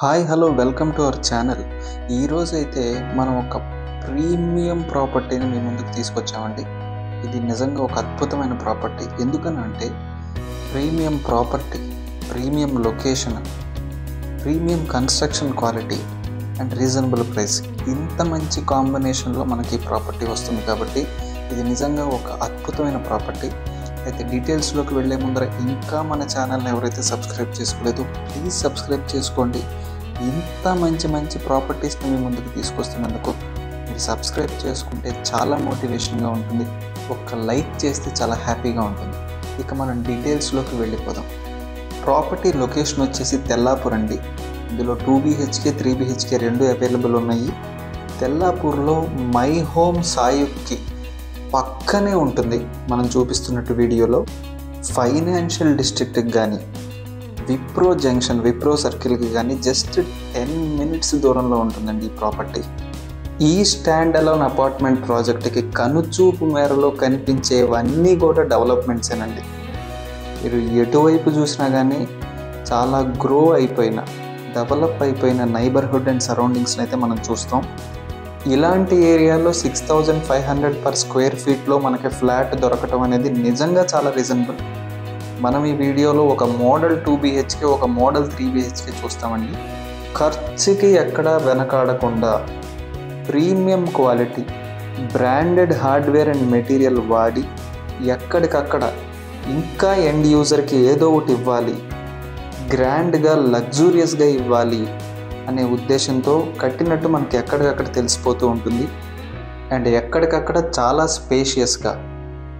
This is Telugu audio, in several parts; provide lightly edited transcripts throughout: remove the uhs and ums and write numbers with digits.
Hi hello welcome to our channel. ఈరోజు అయితే మనం ఒక ప్రీమియం ప్రాపర్టీని మీ ముందుకు తీసుకొచ్చామండి. ఇది నిజంగా ఒక అద్భుతమైన ప్రాపర్టీ. ఎందుకనంటే premium property, premium location, premium construction quality and reasonable price, ఇంత మంచి కాంబినేషన్లో మనకి ఈ ప్రాపర్టీ వస్తుంది. కాబట్టి ఇది నిజంగా ఒక అద్భుతమైన ప్రాపర్టీ. అయితే డీటెయిల్స్లోకి వెళ్ళే ముందర ఇంకా మన ఛానల్ని ఎవరైతే సబ్స్క్రైబ్ చేసుకోలేదో ప్లీజ్ సబ్స్క్రైబ్ చేసుకోండి. ఇంత మంచి మంచి ప్రాపర్టీస్ని మీ ముందుకు తీసుకొస్తున్నందుకు మీరు సబ్స్క్రైబ్ చేసుకుంటే చాలా మోటివేషన్గా ఉంటుంది. ఒక్క లైక్ చేస్తే చాలా హ్యాపీగా ఉంటుంది. ఇక మనం డీటెయిల్స్లోకి వెళ్ళిపోదాం. ప్రాపర్టీ లొకేషన్ వచ్చేసి తెల్లాపూర్ అండి. ఇందులో 2 BHK 3 BHK రెండు అవైలబుల్ ఉన్నాయి. తెల్లాపూర్లో మై హోమ్ సాయుక్కి పక్కనే ఉంటుంది. మనం చూపిస్తున్నట్టు వీడియోలో ఫైనాన్షియల్ డిస్ట్రిక్ట్కి కానీ, విప్రో జంక్షన్, విప్రో సర్కిల్కి కానీ జస్ట్ 10 minutes దూరంలో ఉంటుందండి ఈ ప్రాపర్టీ. ఈ స్టాండ్ అలోన్ అపార్ట్మెంట్ ప్రాజెక్ట్కి కనుచూపు మేరలో కనిపించేవన్నీ కూడా డెవలప్మెంట్సేనండి. మీరు ఎటువైపు చూసినా కానీ చాలా గ్రో అయిపోయిన, డెవలప్ అయిపోయిన నైబర్హుడ్ అండ్ సరౌండింగ్స్ని అయితే మనం చూస్తాం. ఇలాంటి ఏరియాలో 6,500 per square feetలో మనకి ఫ్లాట్ దొరకటం అనేది నిజంగా చాలా రీజనబుల్. మనం ఈ వీడియోలో ఒక మోడల్ 2 BHK, ఒక మోడల్ 3 BHK చూస్తామండి. ఖర్చుకి ఎక్కడా వెనకాడకుండా premium quality, branded hardware and material వాడి ఎక్కడికక్కడ ఇంకా ఎండ్ యూజర్కి ఏదో ఒకటి ఇవ్వాలి, గ్రాండ్గా లగ్జూరియస్గా ఇవ్వాలి అనే ఉద్దేశంతో కట్టినట్టు మనకి ఎక్కడికక్కడ తెలిసిపోతూ ఉంటుంది. అండ్ ఎక్కడికక్కడ చాలా స్పేషియస్గా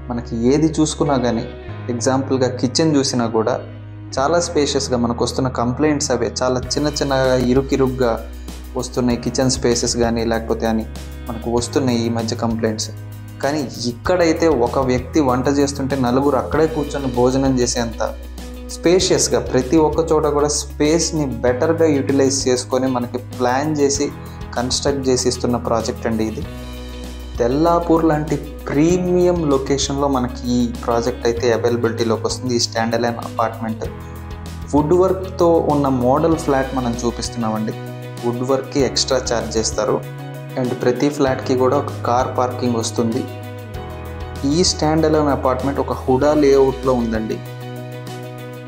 మనకి ఏది చూసుకున్నా కానీ, ఎగ్జాంపుల్గా కిచెన్ చూసినా కూడా చాలా స్పేషియస్గా మనకు వస్తున్న కంప్లైంట్స్ అవే. చాలా చిన్న చిన్నగా ఇరుకిరుగ్గా వస్తున్నాయి కిచెన్ స్పేసెస్ కానీ, లేకపోతే అని మనకు వస్తున్నాయి ఈ మధ్య కంప్లైంట్స్. కానీ ఇక్కడైతే ఒక వ్యక్తి వంట చేస్తుంటే నలుగురు అక్కడే కూర్చొని భోజనం చేసేంత స్పేషియస్గా, ప్రతి ఒక్క చోట కూడా స్పేస్ని బెటర్గా యూటిలైజ్ చేసుకొని మనకి ప్లాన్ చేసి కన్స్ట్రక్ట్ చేసి ఇస్తున్న ప్రాజెక్ట్ అండి ఇది. తెల్లాపూర్ లాంటి ప్రీమియం లొకేషన్లో మనకి ఈ ప్రాజెక్ట్ అయితే అవైలబిలిటీలోకి వస్తుంది. ఈ స్టాండ్ అలోన్ అపార్ట్మెంట్ వుడ్ వర్క్తో ఉన్న మోడల్ ఫ్లాట్ మనం చూపిస్తున్నామండి. వుడ్ వర్క్కి ఎక్స్ట్రా ఛార్జ్ చేస్తారు. అండ్ ప్రతి ఫ్లాట్కి కూడా ఒక కార్ పార్కింగ్ వస్తుంది. ఈ స్టాండ్ అలోన్ అపార్ట్మెంట్ ఒక హుడా లేఅవుట్లో ఉందండి.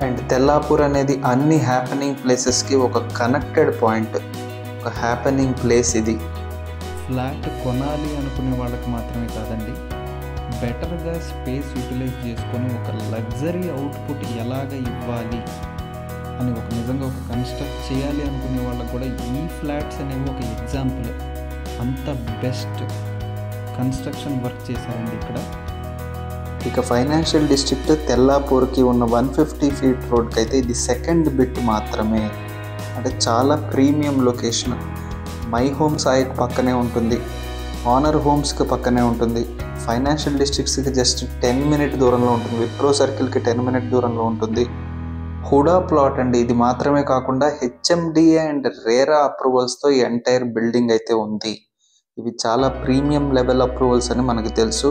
అండ్ తెల్లాపూర్ అనేది అన్ని హ్యాపెనింగ్ ప్లేసెస్కి ఒక కనెక్టెడ్ పాయింట్, ఒక హ్యాపెనింగ్ ప్లేస్ ఇది. ఫ్లాట్ కొనాలి అనుకునే వాళ్ళకి మాత్రమే కాదండి, బెటర్గా స్పేస్ యూటిలైజ్ చేసుకొని ఒక లగ్జరీ అవుట్పుట్ ఎలాగ ఇవ్వాలి అని ఒక నిజంగా ఒక కన్స్ట్రక్ట్ చేయాలి అనుకునే వాళ్ళకి కూడా ఈ ఫ్లాట్స్ అనేవి ఒక ఎగ్జాంపుల్. అంత బెస్ట్ కన్స్ట్రక్షన్ వర్క్ చేశారండి ఇక్కడ. ఇక ఫైనాన్షియల్ డిస్ట్రిక్ట్ తెల్లాపూర్కి ఉన్న 150 feet రోడ్కి అయితే ఇది సెకండ్ బిట్ మాత్రమే. అంటే చాలా ప్రీమియం లొకేషన్. మై హోమ్ సాయికి పక్కనే ఉంటుంది, ఆనర్ హోమ్స్కి పక్కనే ఉంటుంది, ఫైనాన్షియల్ డిస్ట్రిక్ట్స్కి జస్ట్ 10 minute దూరంలో ఉంటుంది, విప్రో సర్కిల్కి 10 minute దూరంలో ఉంటుంది. హుడా ప్లాట్ అండి. ఇది మాత్రమే కాకుండా HMDA అండ్ రేరా అప్రూవల్స్తో ఈ ఎంటైర్ బిల్డింగ్ అయితే ఉంది. ఇవి చాలా ప్రీమియం లెవెల్ అప్రూవల్స్ అని మనకు తెలుసు.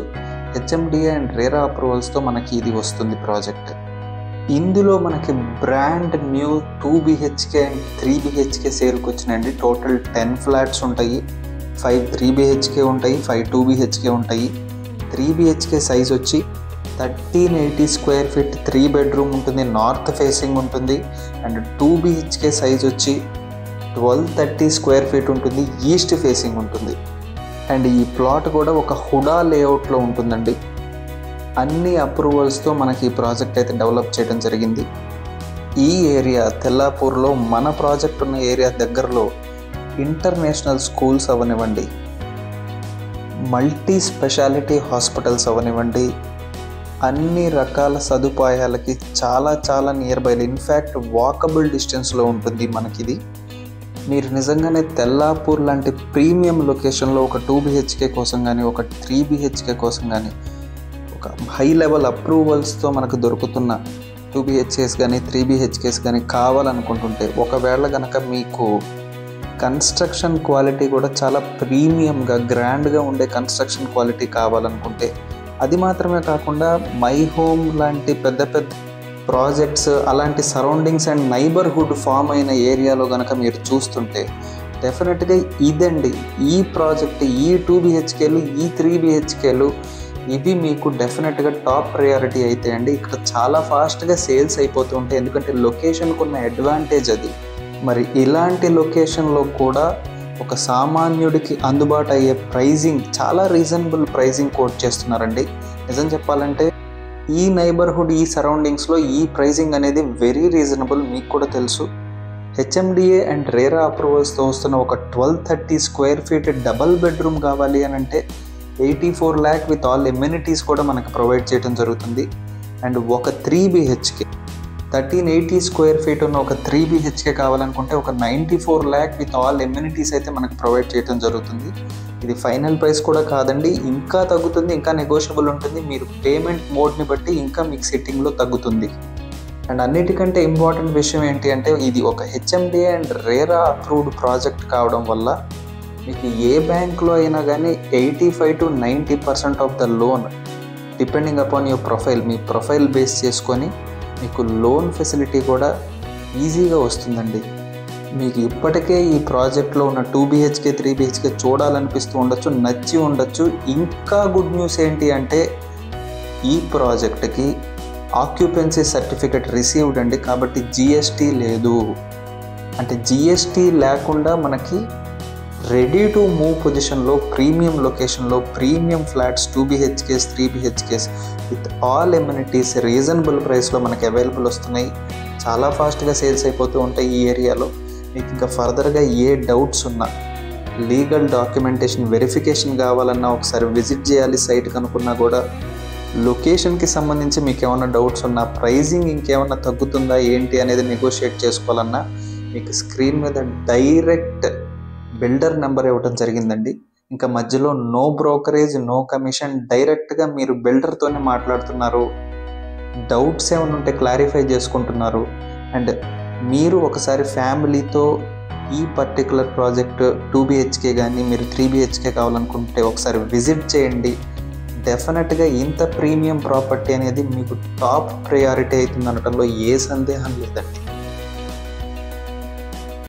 HMDA అండ్ రేరా అప్రూవల్స్తో మనకి ఇది వస్తుంది ప్రాజెక్ట్. ఇందులో మనకి brand new 2 BHK and 3 BHK సేల్కి వచ్చినాయండి. టోటల్ 10 ఫ్లాట్స్ ఉంటాయి. 5 3 BHK ఉంటాయి, 5 2 BHK ఉంటాయి. 3 BHK సైజ్ వచ్చి 1380 square feet, 3 bedroom ఉంటుంది, నార్త్ ఫేసింగ్ ఉంటుంది. అండ్ 2 BHK సైజ్ వచ్చి 1230 square feet ఉంటుంది, ఈస్ట్ ఫేసింగ్ ఉంటుంది. అండ్ ఈ ప్లాట్ కూడా ఒక హుడా లేఅవుట్లో ఉంటుందండి. అన్ని అప్రూవల్స్తో మనకి ఈ ప్రాజెక్ట్ అయితే డెవలప్ చేయడం జరిగింది. ఈ ఏరియా తెల్లాపూర్లో మన ప్రాజెక్ట్ ఉన్న ఏరియా దగ్గరలో ఇంటర్నేషనల్ స్కూల్స్ అవనివ్వండి, మల్టీ స్పెషాలిటీ హాస్పిటల్స్ అవనివ్వండి, అన్ని రకాల సదుపాయాలకి చాలా చాలా నియర్ బై, ఇన్ఫ్యాక్ట్ వాకబుల్ డిస్టెన్స్లో ఉంటుంది మనకిది. మీరు నిజంగానే తెల్లాపూర్ లాంటి ప్రీమియం లొకేషన్లో ఒక 2 BHK కోసం కానీ, ఒక 3 BHK కోసం కానీ, ఒక హై లెవెల్ అప్రూవల్స్తో మనకు దొరుకుతున్న 2 BHKs కానీ 3 BHKs కానీ కావాలనుకుంటుంటే, ఒకవేళ కనుక మీకు కన్స్ట్రక్షన్ క్వాలిటీ కూడా చాలా ప్రీమియంగా, గ్రాండ్గా ఉండే కన్స్ట్రక్షన్ క్వాలిటీ కావాలనుకుంటే, అది మాత్రమే కాకుండా మై హోమ్ లాంటి పెద్ద పెద్ద ప్రాజెక్ట్స్ అలాంటి సరౌండింగ్స్ అండ్ నైబర్హుడ్ ఫామ్ అయిన ఏరియాలో కనుక మీరు చూస్తుంటే డెఫినెట్గా ఇదండి ఈ ప్రాజెక్ట్, ఈ 2 BHKలు, ఈ 3 BHKలు ఇవి మీకు డెఫినెట్గా టాప్ ప్రయారిటీ అయితే అండి. ఇక్కడ చాలా ఫాస్ట్గా సేల్స్ అయిపోతూ ఉంటాయి, ఎందుకంటే లొకేషన్కు ఉన్న అడ్వాంటేజ్ అది. మరి ఇలాంటి లొకేషన్లో కూడా ఒక సామాన్యుడికి అందుబాటు అయ్యే ప్రైజింగ్, చాలా రీజనబుల్ ప్రైజింగ్ కోట్ చేస్తున్నారండి. నిజం చెప్పాలంటే ఈ నైబర్హుడ్, ఈ సరౌండింగ్స్లో ఈ ప్రైజింగ్ అనేది వెరీ రీజనబుల్. మీకు కూడా తెలుసు, హెచ్ఎండిఏ అండ్ రేరా అప్రూవల్స్తో వస్తున్న ఒక 1230 స్క్వేర్ ఫీట్ డబల్ బెడ్రూమ్ కావాలి అని అంటే 84 lakh విత్ ఆల్ ఎమ్యూనిటీస్ కూడా మనకు ప్రొవైడ్ చేయడం జరుగుతుంది. అండ్ ఒక 3 BHK 1380 స్క్వేర్ ఫీట్ ఉన్న ఒక 3 BHK కావాలనుకుంటే ఒక 94 lakh విత్ ఆల్ ఎమ్యూనిటీస్ అయితే మనకు ప్రొవైడ్ చేయడం జరుగుతుంది. ఇది ఫైనల్ ప్రైస్ కూడా కాదండి, ఇంకా తగ్గుతుంది, ఇంకా నెగోషియబుల్ ఉంటుంది. మీరు పేమెంట్ మోడ్ని బట్టి ఇంకా మీకు సిట్టింగ్లో తగ్గుతుంది. అండ్ అన్నిటికంటే ఇంపార్టెంట్ విషయం ఏంటి అంటే ఇది ఒక HMDA and RERA approved project కావడం వల్ల మీకు ఏ బ్యాంక్లో అయినా కానీ 85 to 90% of the loan depending upon your profile, me profile base చేసుకొని మీకు లోన్ ఫెసిలిటీ కూడా ఈజీగా వస్తుందండి. మీకు ఇప్పటికే ఈ ప్రాజెక్ట్లో ఉన్న 2 BHK 3 BHK చూడాలనిపిస్తూ ఉండొచ్చు, నచ్చి ఉండొచ్చు. ఇంకా గుడ్ న్యూస్ ఏంటి అంటే ఈ ప్రాజెక్ట్కి ఆక్యుపెన్సీ సర్టిఫికెట్ రిసీవ్డ్ అండి, కాబట్టి జిఎస్టీ లేదు. అంటే జిఎస్టీ లేకుండా మనకి రెడీ టు మూవ్ పొజిషన్లో ప్రీమియం లొకేషన్లో premium flats 2 BHKs 3 BHKs with all amenities reasonable ప్రైస్లో మనకి అవైలబుల్ వస్తున్నాయి. చాలా ఫాస్ట్గా సేల్స్ అయిపోతూ ఉంటాయి ఈ ఏరియాలో. మీకు ఇంకా ఫర్దర్గా ఏ డౌట్స్ ఉన్నా, లీగల్ డాక్యుమెంటేషన్ వెరిఫికేషన్ కావాలన్నా, ఒకసారి విజిట్ చేయాలి సైట్ కనుక్కున్నా కూడా, లొకేషన్కి సంబంధించి మీకు ఏమైనా డౌట్స్ ఉన్నా, ప్రైజింగ్ ఇంకేమన్నా తగ్గుతుందా ఏంటి అనేది నెగోషియేట్ చేసుకోవాలన్నా మీకు స్క్రీన్ మీద డైరెక్ట్ బిల్డర్ నెంబర్ ఇవ్వడం జరిగిందండి. ఇంకా మధ్యలో నో బ్రోకరేజ్, నో కమిషన్, డైరెక్ట్గా మీరు బిల్డర్తోనే మాట్లాడుతున్నారు. డౌట్స్ ఏమైనా ఉంటే క్లారిఫై చేసుకుంటున్నారు. అండ్ మీరు ఒకసారి ఫ్యామిలీతో ఈ పర్టికులర్ ప్రాజెక్ట్ 2 BHK కానీ మీరు 3 BHK కావాలనుకుంటే ఒకసారి విజిట్ చేయండి. డెఫినెట్గా ఇంత ప్రీమియం ప్రాపర్టీ అనేది మీకు టాప్ ప్రయారిటీ అవుతుంది అనడంలో ఏ సందేహం లేదండి.